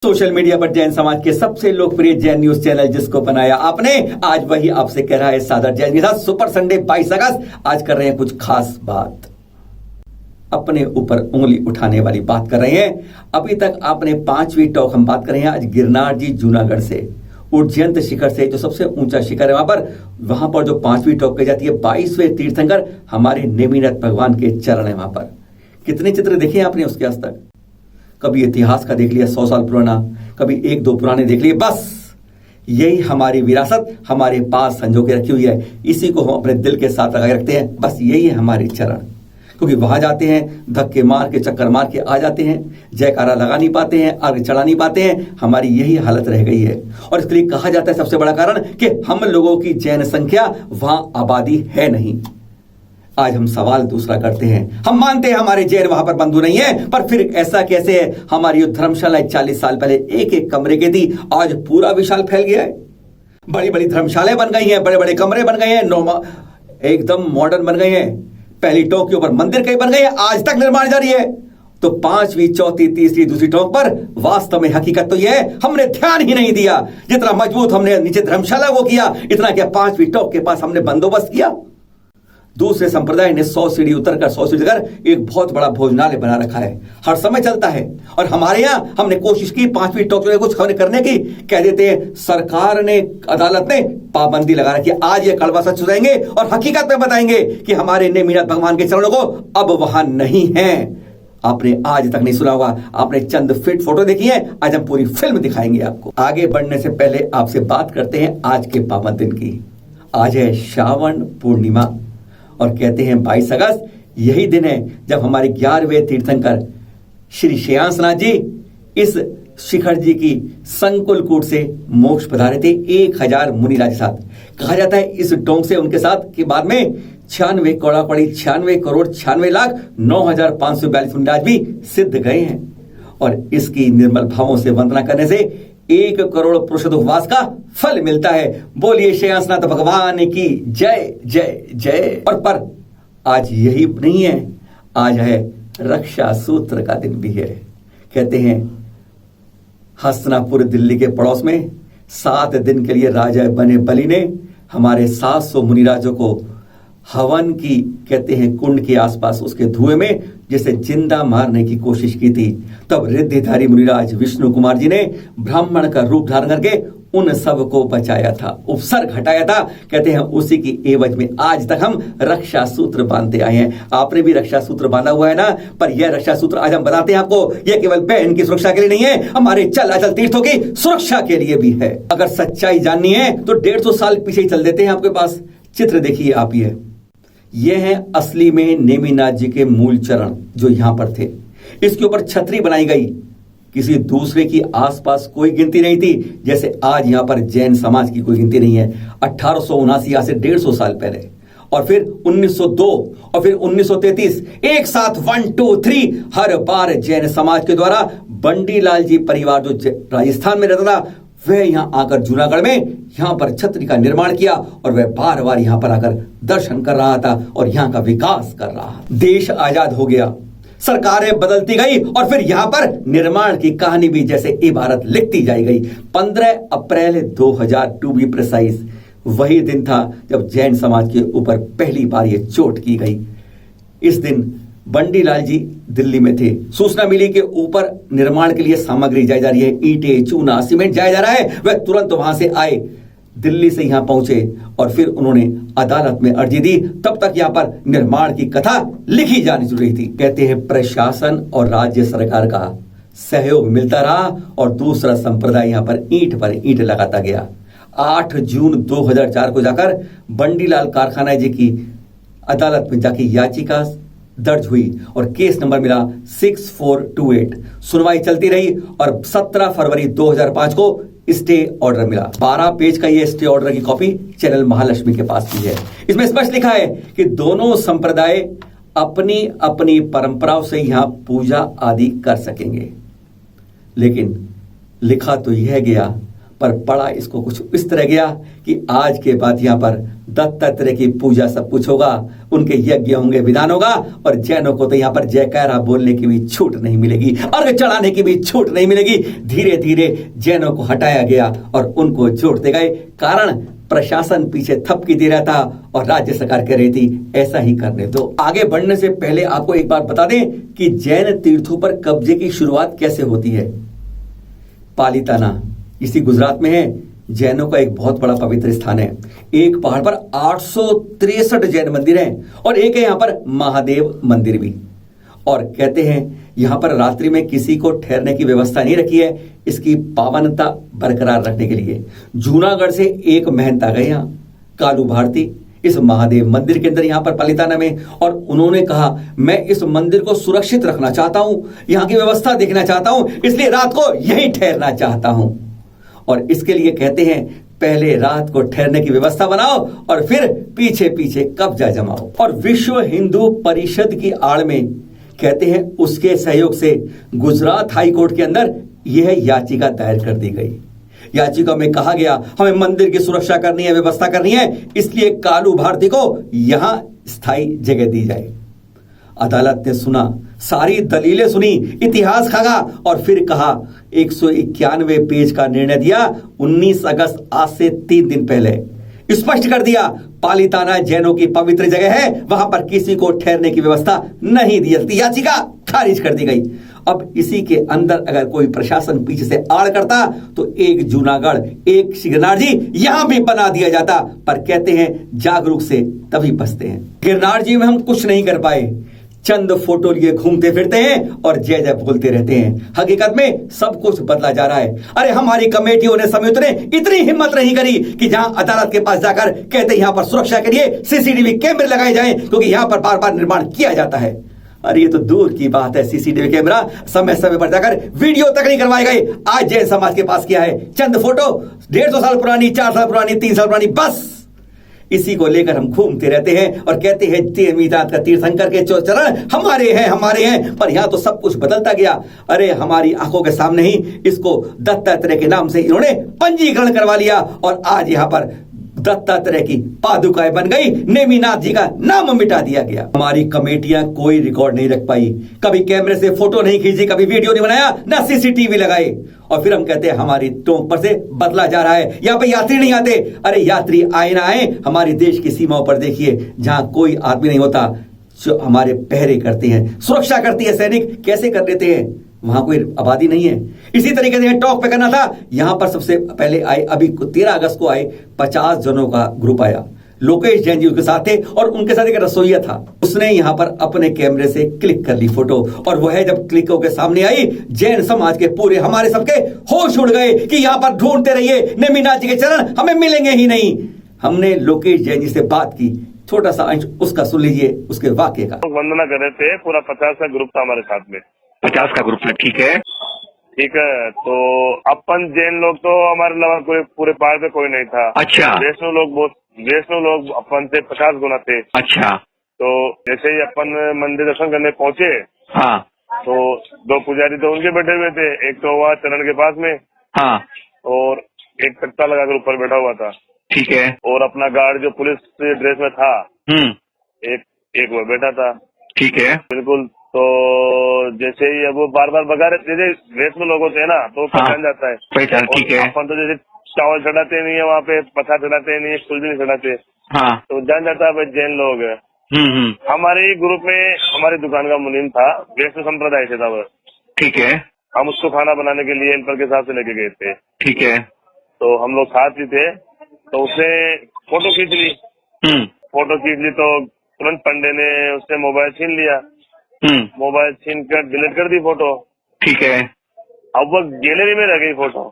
Social media पर जैन समाज के सबसे लोकप्रिय जैन न्यूज चैनल जिसको बनाया आपने, आज वही आपसे कह रहा है सादर जैन के साथ सुपर संडे 22 अगस्त। आज कर रहे हैं कुछ खास बात, अपने ऊपर उंगली उठाने वाली बात कर रहे हैं। अभी तक आपने 5वीं टॉक हम बात कर रहे हैं आज गिरनार जी जूनागढ़ से, उज्जैंत शिखर से, जो सबसे ऊंचा शिखर है वहां पर जो 5वीं टॉक कही जाती है। 22वें तीर्थंकर हमारे नेमिनाथ भगवान के चरण है। वहां पर कितने चित्र देखे आपने उसके आज तक? कभी इतिहास का देख लिया 100 साल पुराना, कभी 1-2 पुराने देख लिए। बस यही हमारी विरासत हमारे पास संजो के रखी हुई है, इसी को हम अपने दिल के साथ लगाए रखते हैं। बस यही है हमारे चरण, क्योंकि वहां जाते हैं धक्के मार के, चक्कर मार के आ जाते हैं, जयकारा लगा नहीं पाते हैं, अर्घ चढ़ा नहीं पाते हैं। हमारी यही हालत रह गई है और इसके लिए कहा जाता है सबसे बड़ा कारण कि हम लोगों की जैन संख्या वहां आबादी है नहीं। आज हम सवाल दूसरा करते हैं, हम मानते हैं हमारे जैन वहां पर बंधु नहीं है, पर फिर ऐसा कैसे है? हमारी धर्मशाला 40 साल पहले एक कमरे की थी, आज पूरा विशाल फैल गया है। बड़ी बड़ी धर्मशालाएं बन गई हैं, बड़े बड़े कमरे बन गए हैं, एकदम मॉडर्न बन गए हैं। पहली टॉक के ऊपर मंदिर कई बन गए हैं, आज तक निर्माण जारी है। तो 5वीं, 4वीं, 3री, दूसरी टॉक पर वास्तव में हकीकत तो यह है हमने ध्यान ही नहीं दिया। जितना मजबूत हमने नीचे धर्मशाला वो किया, इतना क्या 5वीं टॉक के पास हमने बंदोबस्त किया। दूसरे संप्रदाय ने 100 सीढ़ी उतरकर 100 सीढ़ी कर एक बहुत बड़ा भोजनालय बना रखा है, हर समय चलता है। और हमारे यहां हमने कोशिश की 5वीं टॉक में कुछ करने की, कह देते हैं सरकार ने, अदालत ने पाबंदी लगा रखी है। आज ये कड़वा सच सुनाएंगे और हकीकत में बताएंगे कि हमारे नेमिनाथ भगवान के चरणों को अब वहां नहीं है। आपने आज तक नहीं सुना होगा, आपने चंद फिट फोटो देखी है, आज हम पूरी फिल्म दिखाएंगे आपको। आगे बढ़ने से पहले आपसे बात करते हैं आज के पावन दिन की। आज है श्रावण पूर्णिमा और कहते हैं 22 अगस्त यही दिन है जब हमारे 11वें तीर्थंकर श्री श्रेयांसनाथ जी इस शिखर जी की संकुल कूट से मोक्ष पधारे थे 1000 मुनिराज के साथ। कहा जाता है इस टोंक से उनके साथ के बाद में 96 करोड़ 96 लाख 9,542 मुनिराज भी सिद्ध गए हैं। और इसकी निर्मल भावों से वंदना करने से 1 करोड़ पुरुषोत्तम उपवास का फल मिलता है। बोलिए श्रेयांसनाथ भगवान की जय जय जय। और पर आज यही नहीं है, आज है रक्षा सूत्र का दिन भी है। कहते हैं हस्तिनापुर दिल्ली के पड़ोस में 7 दिन के लिए राजा बने बलि ने हमारे 700 मुनिराजों को हवन की, कहते हैं कुंड के आसपास उसके धुएं में जैसे जिंदा मारने की कोशिश की थी। तब रिद्धिधारी मुनिराज विष्णु कुमार जी ने ब्राह्मण का रूप धारण करके उन सब को बचाया था, उपसर्ग हटाया था। कहते हैं उसी की एवज में आज तक हम रक्षा सूत्र बांधते आए हैं। आपने भी रक्षा सूत्र बांधा हुआ है ना, पर यह रक्षा सूत्र आज हम बताते हैं आपको, यह केवल बहन की सुरक्षा के लिए नहीं है, हमारे चल अचल तीर्थों की सुरक्षा के लिए भी है। अगर सच्चाई जाननी है तो 150 साल पीछे ही चल देते हैं। आपके पास चित्र देखिए आप, ये है असली में नेमिनाथ जी के मूल चरण जो यहां पर थे। इसके ऊपर छतरी बनाई गई, किसी दूसरे की आसपास कोई गिनती नहीं थी, जैसे आज यहां पर जैन समाज की कोई गिनती नहीं है। 1879 आज से 150 साल पहले, और फिर 1902 और फिर 1933, एक साथ 1 2 3 हर बार जैन समाज के द्वारा बंडी लाल जी परिवार जो राजस्थान में रहता था, वह यहां आकर जूनागढ़ में यहां पर छतरी का निर्माण किया और वह बार बार यहां पर आकर दर्शन कर रहा था और यहां का विकास कर रहा था। देश आजाद हो गया, सरकारें बदलती गई और फिर यहां पर निर्माण की कहानी भी जैसे इबारत लिखती जाई गई। 15 अप्रैल 2000 टू बी प्रिसाइज वही दिन था जब जैन समाज के ऊपर पहली बार यह चोट की गई। इस दिन बंडी लाल जी दिल्ली में थे, सूचना मिली कि ऊपर निर्माण के लिए सामग्री जाई जा रही है, ईंटें, चूना, सीमेंट जाया जा रहा है। वह तुरंत वहां से आए, दिल्ली से यहां पहुंचे और फिर उन्होंने अदालत में अर्जी दी। तब तक यहां पर निर्माण की कथा लिखी जानी शुरू हुई थी। कहते हैं प्रशासन और राज्य सरकार का सहयोग मिलता रहा और दूसरा संप्रदाय यहां पर ईंट लगाता गया। 8 जून 2004 को जाकर बंडीलाल कारखाना जी की अदालत में जाके याचिका दर्ज हुई और केस नंबर मिला 6428। सुनवाई चलती रही और 17 फरवरी 2005 को स्टे ऑर्डर मिला। 12 पेज का यह स्टे ऑर्डर की कॉपी चैनल महालक्ष्मी के पास भी है। इसमें स्पष्ट लिखा है कि दोनों संप्रदाय अपनी अपनी परंपराओं से यहां पूजा आदि कर सकेंगे। लेकिन लिखा तो यह गया, पर पड़ा इसको कुछ इस तरह गया कि आज के बाद यहाँ पर दत्तात्रेय की पूजा सब कुछ होगा, उनके यज्ञ होंगे, विधान होगा, और जैनों को तो यहाँ पर जयकारा बोलने की भी छूट नहीं मिलेगी, अर्घ चढ़ाने की भी छूट नहीं मिलेगी। धीरे धीरे जैनों को हटाया गया और उनको जोड़ते गए। कारण प्रशासन पीछे थपकी दे रहा था और राज्य सरकार कह रही थी ऐसा ही करने दो। आगे बढ़ने से पहले आपको एक बात बता दें कि जैन तीर्थों पर कब्जे की शुरुआत कैसे होती है। पालिताना इसी गुजरात में है, जैनों का एक बहुत बड़ा पवित्र स्थान है। एक पहाड़ पर 863 जैन मंदिर हैं और एक है यहाँ पर महादेव मंदिर भी। और कहते हैं यहाँ पर रात्रि में किसी को ठहरने की व्यवस्था नहीं रखी है, इसकी पावनता बरकरार रखने के लिए। जूनागढ़ से एक महंत आ गए यहाँ, कालू भारती, इस महादेव मंदिर के अंदर यहाँ पर पालिताना में, और उन्होंने कहा मैं इस मंदिर को सुरक्षित रखना चाहता हूं, यहाँ की व्यवस्था देखना चाहता हूं, इसलिए रात को यहीं ठहरना चाहता हूं। और इसके लिए कहते हैं पहले रात को ठहरने की व्यवस्था बनाओ और फिर पीछे पीछे कब्जा जमाओ। और विश्व हिंदू परिषद की आड़ में कहते हैं उसके सहयोग से गुजरात हाई कोर्ट के अंदर यह याचिका दायर कर दी गई। याचिका में कहा गया हमें मंदिर की सुरक्षा करनी है, व्यवस्था करनी है, इसलिए कालू भारती को यहां स्थायी जगह दी जाए। अदालत ने सुना, सारी दलीलें सुनी, इतिहास खागा और फिर कहा 191 पेज का निर्णय दिया। 19 अगस्त आज से 3 दिन पहले स्पष्ट कर दिया पालिताना जैनों की पवित्र जगह है, वहां पर किसी को ठहरने की व्यवस्था नहीं दी जाती। याचिका खारिज कर दी गई। अब इसी के अंदर अगर कोई प्रशासन पीछे से आड़ करता तो एक जूनागढ़, एक गिरनार जी यहां भी बना दिया जाता। पर कहते हैं जागरूक से तभी बचते हैं। गिरनार जी में हम कुछ नहीं कर पाए, चंद फोटो लिए घूमते फिरते हैं और जय जय बोलते रहते हैं। हकीकत में सब कुछ बदला जा रहा है। अरे हमारी कमेटियों ने, समितियों ने इतनी हिम्मत नहीं करी कि जहां अदालत के पास जाकर कहते यहां पर सुरक्षा के लिए सीसीटीवी कैमरे लगाए जाएं, क्योंकि यहां पर बार बार निर्माण किया जाता है। अरे ये तो दूर की बात है, सीसीटीवी कैमरा समय समय पर जाकर वीडियो तक नहीं करवाए गए। आज जैन समाज के पास किया है, चंद फोटो 150 साल पुरानी, 4 साल पुरानी, 3 साल पुरानी, बस इसी को लेकर हम घूमते रहते हैं और कहते हैं मीदात का तीर्थंकर के चरण हमारे हैं, हमारे हैं। पर यहां तो सब कुछ बदलता गया। अरे हमारी आंखों के सामने ही इसको दत्तात्रेय के नाम से इन्होंने पंजीकरण करवा लिया और आज यहां पर दत्तात्रेय की पादुकाएं बन गई, नेमिनाथ जी का नाम मिटा दिया गया। हमारी कमेटियां कोई रिकॉर्ड नहीं रख पाई, कभी कैमरे से फोटो नहीं खींची, कभी वीडियो नहीं बनाया, ना सीसीटीवी लगाए। और फिर हम कहते हैं हमारी टोंक पर से बदला जा रहा है, यहां पे यात्री नहीं आते। अरे यात्री आए ना आए, हमारी देश की सीमाओं पर देखिए जहां कोई आदमी नहीं होता, जो हमारे पहरे करते हैं, सुरक्षा करती है सैनिक, कैसे कर लेते हैं, वहां कोई आबादी नहीं है। इसी तरीके से टॉक पे करना था, यहां पर सबसे पहले आए, अभी 13 अगस्त को आए, 50 जनों का ग्रुप आया। लोकेश जैन जी उसके साथ थे और उनके साथ एक रसोईया था। उसने यहां पर अपने कैमरे से क्लिक कर ली फोटो, और वह जब क्लिक होकर सामने आई, जैन समाज के पूरे, हमारे सबके होश उड़ गए कि यहां पर ढूंढते रहिए, नेमिनाथ जी के चरण हमें मिलेंगे ही नहीं। हमने लोकेश जैन जी से बात की, छोटा सा अंश उसका सुन लीजिए, उसके वाक्य का। वंदना कर रहे थे, पूरा 50 का ग्रुप था हमारे साथ में। 50 का ग्रुप है, ठीक है। ठीक है, तो अपन जैन लोग तो हमारे अलावा पूरे पहाड़ पे कोई नहीं था। अच्छा। वैष्णव लोग अपन से 50 गुना थे। अच्छा। तो जैसे ही अपन मंदिर दर्शन करने पहुंचे, हाँ, तो 2 पुजारी तो उनके बैठे हुए थे, एक तो वहाँ चरण के पास में, हाँ, और एक तख्ता लगाकर ऊपर बैठा हुआ था। ठीक है। और अपना गार्ड जो पुलिस ड्रेस में था, एक वो बैठा था। ठीक है, बिल्कुल। तो जैसे ही अब वो बार बार बगा रहे, जैसे वैष्णव लोग होते हैं ना, तो पहचान जाता है पहचान। ठीक है। अपन तो जैसे चावल चढ़ाते नहीं है वहाँ पे, पत्थर चढ़ाते नहीं है, कुछ भी नहीं चढ़ाते, हाँ, तो जान जाता है भाई जैन लोग है। हमारे ग्रुप में हमारी दुकान का मुनीम था, वैष्णव संप्रदाय से था वो। ठीक है। हम उसको खाना बनाने के लिए हेल्पर के साथ से लेके गए थे। ठीक है। तो हम लोग साथ ही थे, तो उसने फोटो खींच ली। फोटो खींच ली तो तुरंत पंडे ने उससे मोबाइल छीन लिया। मोबाइल छीन कर डिलीट कर दी फोटो। ठीक है। अब वो गैलरी में रह गई फोटो।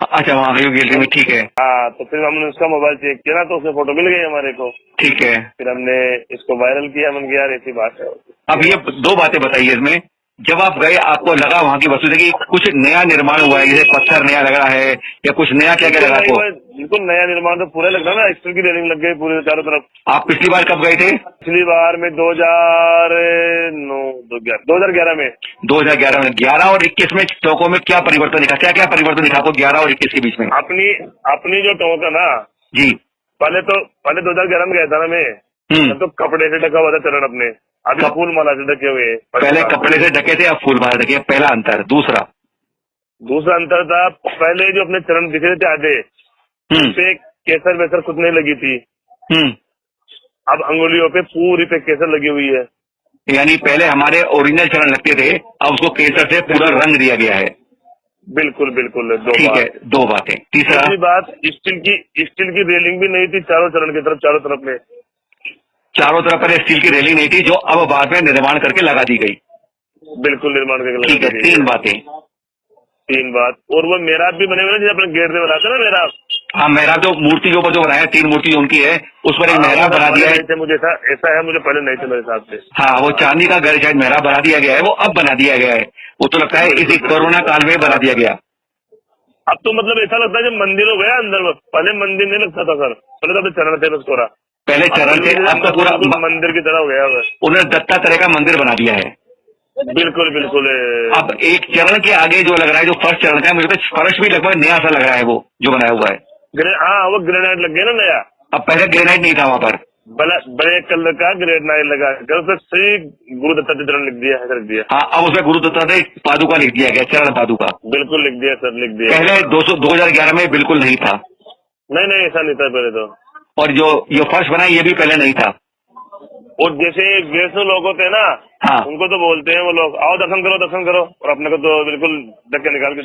अच्छा, वहाँ गैलरी में, ठीक है। हाँ, तो फिर हमने उसका मोबाइल चेक किया ना, तो उसमें फोटो मिल गई हमारे को। ठीक है। फिर हमने इसको वायरल किया, हमने यार ऐसी बात है। अब ये 2 बातें बताइए इसमें जब आप गए आपको लगा वहाँ की वस्तु से कि कुछ नया निर्माण हुआ है, जैसे पत्थर नया लग रहा है या कुछ नया क्या क्या लगा आपको? बिल्कुल नया निर्माण तो पूरा लग रहा है ना, स्टील की रेलिंग लग गई पूरे चारों तरफ। आप पिछली बार कब गए थे? पिछली बार में 2011 में। 2011 में। 11 और 21 में टोंकों में क्या परिवर्तन दिखा, क्या क्या परिवर्तन दिखा आपको 11 और 21 के बीच में? अपनी जो टोंक है ना जी, पहले 2011 में गया था ना मैं, तो कपड़े से ढका हुआ था चरण अपने, अभी फूल माला से ढके हुए। पहले कपड़े से ढके थे, अब फूल माला ढके। पहला अंतर। दूसरा अंतर था, पहले जो अपने चरण दिखे थे आधे, उसपे केसर वेसर कुछ नहीं लगी थी। अब अंगुलियों पे पूरी पे केसर लगी हुई है। यानी पहले हमारे ओरिजिनल चरण लगते थे, अब उसको केसर से पूरा रंग दिया गया है। बिल्कुल बिल्कुल। ठीक है, दो बातें। तीसरी बात, स्टील की रेलिंग भी नहीं थी चारों चरण की तरफ, चारों तरफ में। चारों तरफ पहले स्टील की रेलिंग नहीं थी, जो अब बाद में निर्माण करके लगा दी गई। बिल्कुल निर्माण करके। ठीक है, तीन बात। और वो मेहराब भी बने हुए ना, जैसे अपने गेट में बनाते ना मेहराब। हाँ, मेहराब जो मूर्ति के ऊपर जो बनाया, 3 मूर्ति उनकी है, उस पर एक मेहराब बना दिया है। मुझे ऐसा है, मुझे पहले नहीं थे मेरे हिसाब से। हाँ, वो चांदी का घर शायद मेहराब बना दिया गया है, वो अब बना दिया गया है। वो तो लगता है इसी कोरोना काल में बना दिया गया। अब तो मतलब ऐसा लगता है जब मंदिर हो गया अंदर, पहले मंदिर नहीं लगता था सर, पहले तो चरण थे बस पूरा। पहले चरण थे, अब तो पूरा मंदिर की तरह हो गया। उन्होंने दत्तात्रेय का मंदिर बना दिया है। बिल्कुल बिल्कुल। अब एक चरण के आगे जो लग रहा है, जो फर्स्ट चरण का है, मुझे तो फर्श भी लगभग नया सा लग रहा है, वो जो बनाया हुआ है। हाँ, वो ग्रेनाइट लग गया ना नया। अब पहले ग्रेनाइट नहीं था वहाँ पर, ब्लैक कलर का ग्रेनाइट लगा, श्री गुरु दत्तात्रेय चरण लिख दिया। हाँ, अब उसमें गुरु दत्तात्रेय पादुका लिख दिया गया, चरण पादुका। बिल्कुल लिख दिया सर, लिख दिया। पहले 2011 में बिल्कुल नहीं था। नहीं ऐसा नहीं था पहले तो। और जो फर्श बना ये भी पहले नहीं था। और जैसे वैष्णव लोग होते हैं ना, हाँ, उनको तो बोलते हैं वो लोग, आओ दर्शन करो, और अपने को तो बिल्कुल धक्के निकाल के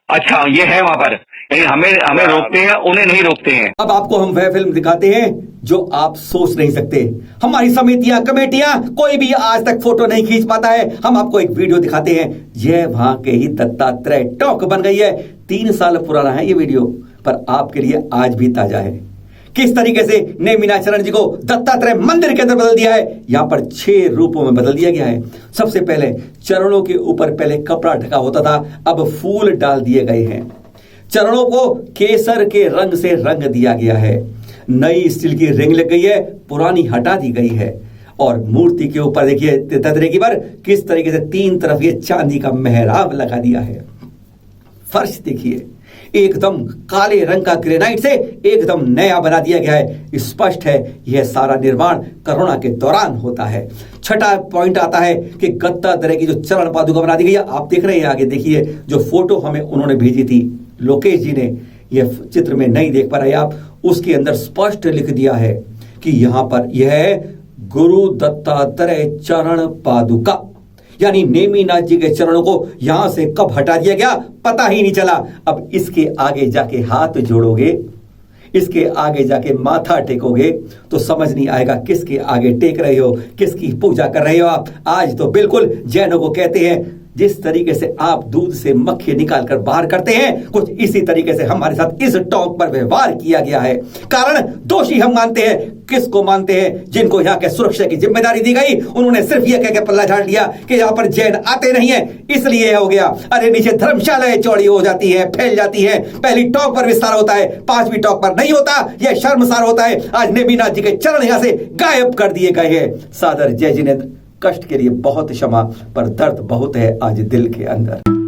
अच्छा, ये है वहाँ पर, यानी हमें रोकते हैं, उन्हें नहीं रोकते हैं। अब आपको हम वह फिल्म दिखाते हैं जो आप सोच नहीं सकते। हमारी समितियां, कमेटियां, कोई भी आज तक फोटो नहीं खींच पाता है। हम आपको एक वीडियो दिखाते हैं, यह वहां के ही दत्तात्रेय टॉक बन गई है। 3 साल पुराना है ये वीडियो, पर आपके लिए आज भी ताजा है। किस तरीके से नेमिनाचरण जी को दत्तात्रेय मंदिर के अंदर बदल दिया है। यहां पर 6 रूपों में बदल दिया गया है। सबसे पहले चरणों के ऊपर पहले कपड़ा ढका होता था, अब फूल डाल दिए गए हैं। चरणों को केसर के रंग से रंग दिया गया है। नई स्टील की रिंग लग गई है, पुरानी हटा दी गई है। और मूर्ति के ऊपर देखिए दत्तात्रेय की पर किस तरीके से 3 तरफ ये चांदी का मेहराब लगा दिया है। फर्श देखिए, एकदम काले रंग का ग्रेनाइट से एकदम नया बना दिया गया है। स्पष्ट है यह सारा निर्माण कोरोना के दौरान होता है। छठा पॉइंट आता है कि दत्तात्रेय की जो चरण पादुका बना दी गई है, आप देख रहे हैं आगे देखिए, जो फोटो हमें उन्होंने भेजी थी लोकेश जी ने, यह चित्र में नहीं देख पा रहे आप, उसके अंदर स्पष्ट लिख दिया है कि यहां पर यह है गुरु दत्तात्रेय चरण पादुका, यानी नेमिनाथ जी के चरणों को यहां से कब हटा दिया गया पता ही नहीं चला। अब इसके आगे जाके हाथ जोड़ोगे, इसके आगे जाके माथा टेकोगे तो समझ नहीं आएगा किसके आगे टेक रहे हो, किसकी पूजा कर रहे हो आप। आज तो बिल्कुल जैनों को कहते हैं, जिस तरीके से आप दूध से मक्खी निकाल कर बाहर करते हैं, कुछ इसी तरीके से हमारे साथ इस टॉक पर व्यवहार किया गया है। कारण दोषी हम मानते हैं, किसको मानते हैं? जिनको यहाँ के सुरक्षा की जिम्मेदारी दी गई, उन्होंने सिर्फ यह कहकर पल्ला झाड़ लिया कि यहाँ पर जैन आते नहीं है, इसलिए हो गया। अरे नीचे धर्मशालाएं चौड़ी हो जाती है, फैल जाती है, पहली टॉक पर विस्तार होता है, 5वीं टॉक पर नहीं होता। यह शर्मसार होता है। आज नेमिनाथ जी के चरण यहाँ से गायब कर दिए गए हैं। सादर जय जिनेंद्र। कष्ट के लिए बहुत क्षमा, पर दर्द बहुत है आज दिल के अंदर।